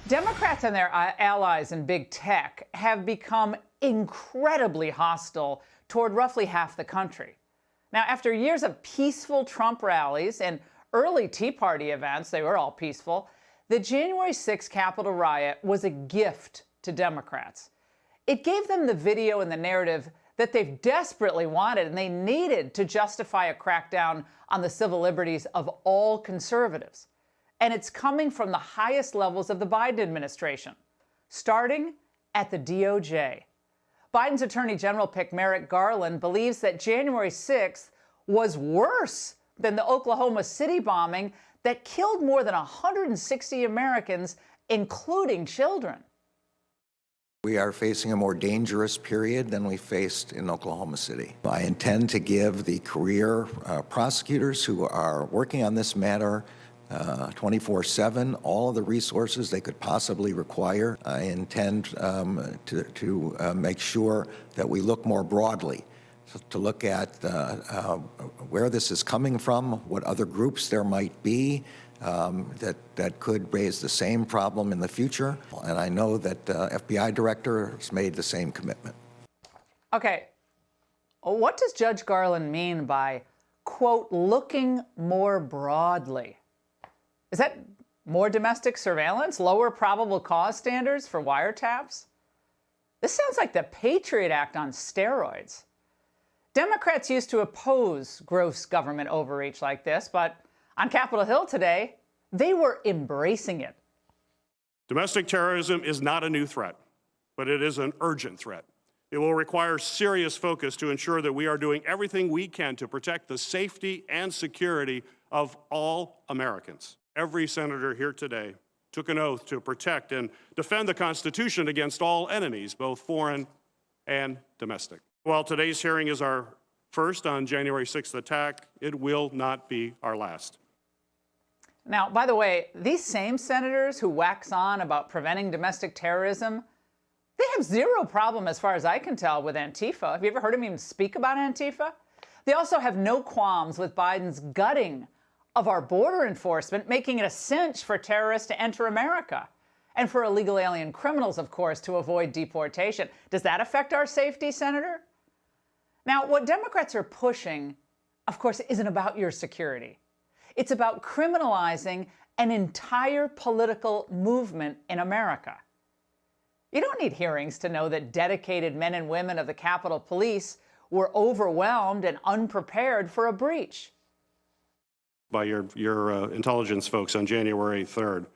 Democrats and their allies in big tech have become incredibly hostile toward roughly half the country. Now, after years of peaceful Trump rallies and early Tea Party events, they were all peaceful, the January 6th Capitol riot was a gift to Democrats. It gave them the video and the narrative that they've desperately wanted and they needed to justify a crackdown on the civil liberties of all conservatives. And it's coming from the highest levels of the Biden administration, starting at the DOJ. Biden's Attorney General pick Merrick Garland believes that January 6th was worse than the Oklahoma City bombing that killed more than 160 Americans, including children. We are facing a more dangerous period than we faced in Oklahoma City. I intend to give the career prosecutors who are working on this matter 24/7 all of the resources they could possibly require. I intend to make sure that we look more broadly, to look at where this is coming from, what other groups there might be that could raise the same problem in the future. And I know that the FBI director has made the same commitment. Okay, what does Judge Garland mean by, quote, looking more broadly? Is that more domestic surveillance, lower probable cause standards for wiretaps? This sounds like the Patriot Act on steroids. Democrats used to oppose gross government overreach like this, but on Capitol Hill today, they were embracing it. Domestic terrorism is not a new threat, but it is an urgent threat. It will require serious focus to ensure that we are doing everything we can to protect the safety and security of all Americans. Every senator here today took an oath to protect and defend the Constitution against all enemies, both foreign and domestic. While today's hearing is our first on January 6th attack, it will not be our last. Now, by the way, these same senators who wax on about preventing domestic terrorism, they have zero problem, as far as I can tell, with Antifa. Have you ever heard them even speak about Antifa? They also have no qualms with Biden's gutting of our border enforcement, making it a cinch for terrorists to enter America. And for illegal alien criminals, of course, to avoid deportation. Does that affect our safety, Senator? Now, what Democrats are pushing, of course, isn't about your security. It's about criminalizing an entire political movement in America. You don't need hearings to know that dedicated men and women of the Capitol Police were overwhelmed and unprepared for a breach. By your intelligence folks on January 3rd.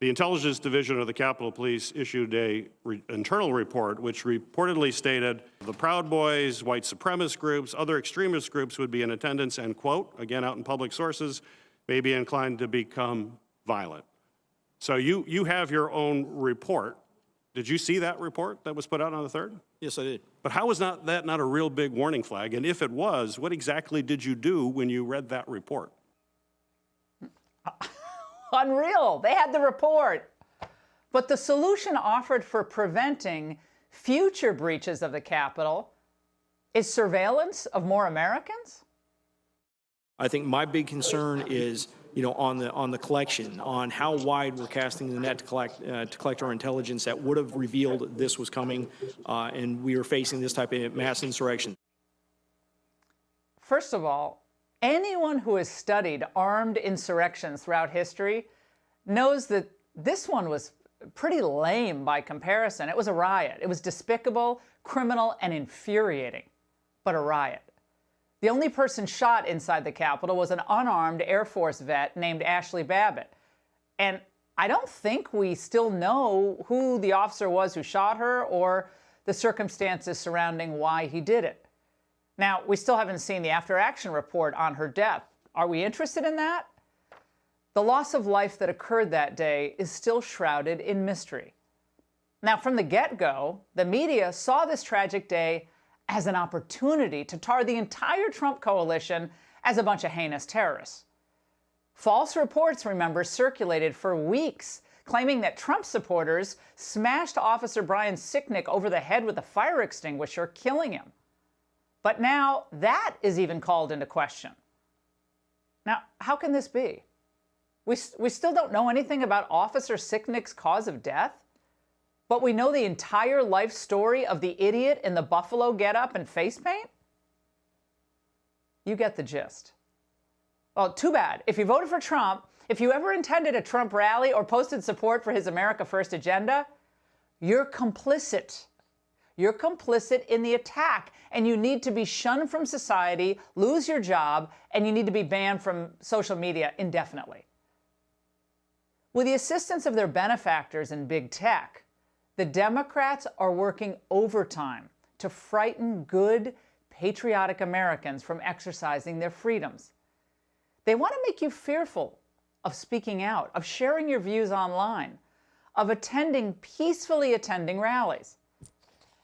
The Intelligence Division of the Capitol Police issued an internal report which reportedly stated the Proud Boys, white supremacist groups, other extremist groups would be in attendance and, quote, again out in public sources, may be inclined to become violent. So you have your own report. Did you see that report that was put out on the 3rd? Yes, I did. But how was that not a real big warning flag? And if it was, what exactly did you do when you read that report? Unreal. They had the report. But the solution offered for preventing future breaches of the Capitol is surveillance of more Americans? I think my big concern is, on the collection, on how wide we're casting the net to collect our intelligence that would have revealed this was coming, and we were facing this type of mass insurrection. First of all, anyone who has studied armed insurrections throughout history knows that this one was pretty lame by comparison. It was a riot. It was despicable, criminal, and infuriating, but a riot. The only person shot inside the Capitol was an unarmed Air Force vet named Ashley Babbitt. And I don't think we still know who the officer was who shot her or the circumstances surrounding why he did it. Now, we still haven't seen the after-action report on her death. Are we interested in that? The loss of life that occurred that day is still shrouded in mystery. Now, from the get-go, the media saw this tragic day as an opportunity to tar the entire Trump coalition as a bunch of heinous terrorists. False reports, remember, circulated for weeks, claiming that Trump supporters smashed Officer Brian Sicknick over the head with a fire extinguisher, killing him. But now that is even called into question. Now, how can this be? We still don't know anything about Officer Sicknick's cause of death, but we know the entire life story of the idiot in the buffalo getup and face paint? You get the gist. Well, too bad. If you voted for Trump, if you ever attended a Trump rally or posted support for his America First agenda, you're complicit. You're complicit in the attack, and you need to be shunned from society, lose your job, and you need to be banned from social media indefinitely. With the assistance of their benefactors in big tech, the Democrats are working overtime to frighten good, patriotic Americans from exercising their freedoms. They want to make you fearful of speaking out, of sharing your views online, of peacefully attending rallies.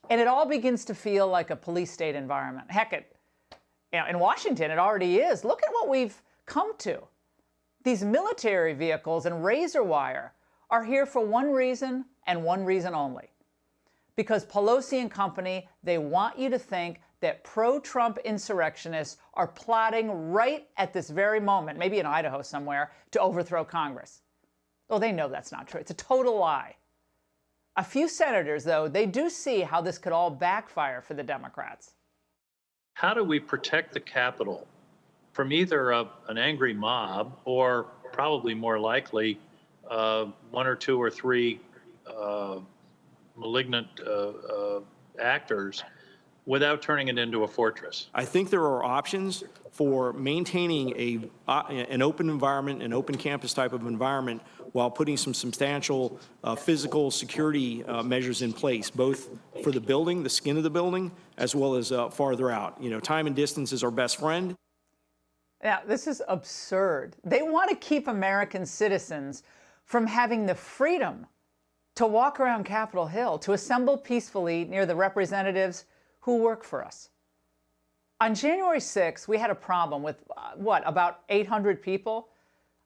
And it all begins to feel like a police state environment. Heck, in Washington, it already is. Look at what we've come to. These military vehicles and razor wire are here for one reason and one reason only. Because Pelosi and company, they want you to think that pro-Trump insurrectionists are plotting right at this very moment, maybe in Idaho somewhere, to overthrow Congress. Oh, they know that's not true. It's a total lie. A few senators, though, they do see how this could all backfire for the Democrats. How do we protect the Capitol from either an angry mob or, probably more likely, one or two or three malignant actors without turning it into a fortress? I think there are options for maintaining an open environment, an open campus type of environment, while putting some substantial physical security measures in place, both for the building, the skin of the building, as well as farther out. You know, time and distance is our best friend. Now, this is absurd. They want to keep American citizens from having the freedom to walk around Capitol Hill, to assemble peacefully near the representatives who work for us. On January 6th, we had a problem with, about 800 people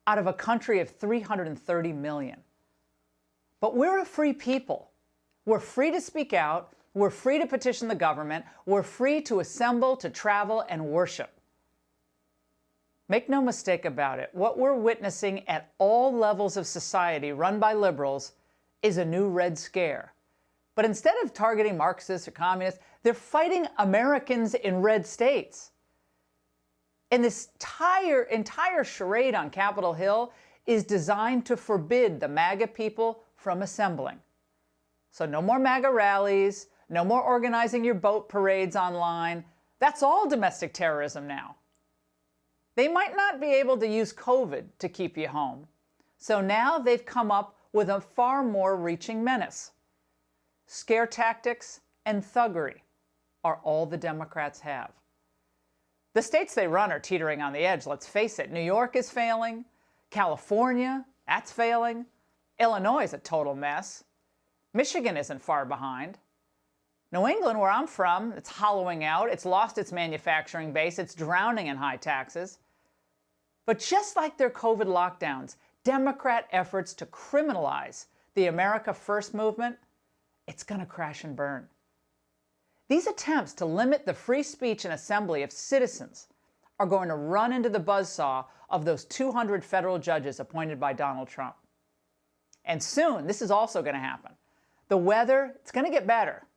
out of a country of 330 million. But we're a free people. We're free to speak out. We're free to petition the government. We're free to assemble, to travel, and worship. Make no mistake about it, what we're witnessing at all levels of society run by liberals is a new Red Scare. But instead of targeting Marxists or communists, they're fighting Americans in red states. And this entire charade on Capitol Hill is designed to forbid the MAGA people from assembling. So no more MAGA rallies, no more organizing your boat parades online. That's all domestic terrorism now. They might not be able to use COVID to keep you home. So now they've come up with a far more reaching menace. Scare tactics and thuggery are all the Democrats have. The states they run are teetering on the edge, let's face it. New York is failing. California, that's failing. Illinois is a total mess. Michigan isn't far behind. New England, where I'm from, it's hollowing out. It's lost its manufacturing base. It's drowning in high taxes. But just like their COVID lockdowns, Democrat efforts to criminalize the America First movement, it's going to crash and burn. These attempts to limit the free speech and assembly of citizens are going to run into the buzzsaw of those 200 federal judges appointed by Donald Trump. And soon, this is also going to happen. The weather, it's going to get better.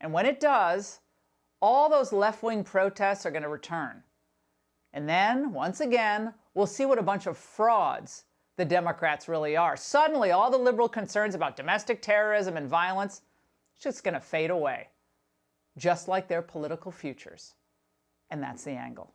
And when it does, all those left-wing protests are going to return. And then, once again, we'll see what a bunch of frauds the Democrats really are. Suddenly, all the liberal concerns about domestic terrorism and violence, it's just going to fade away, just like their political futures. And that's the angle.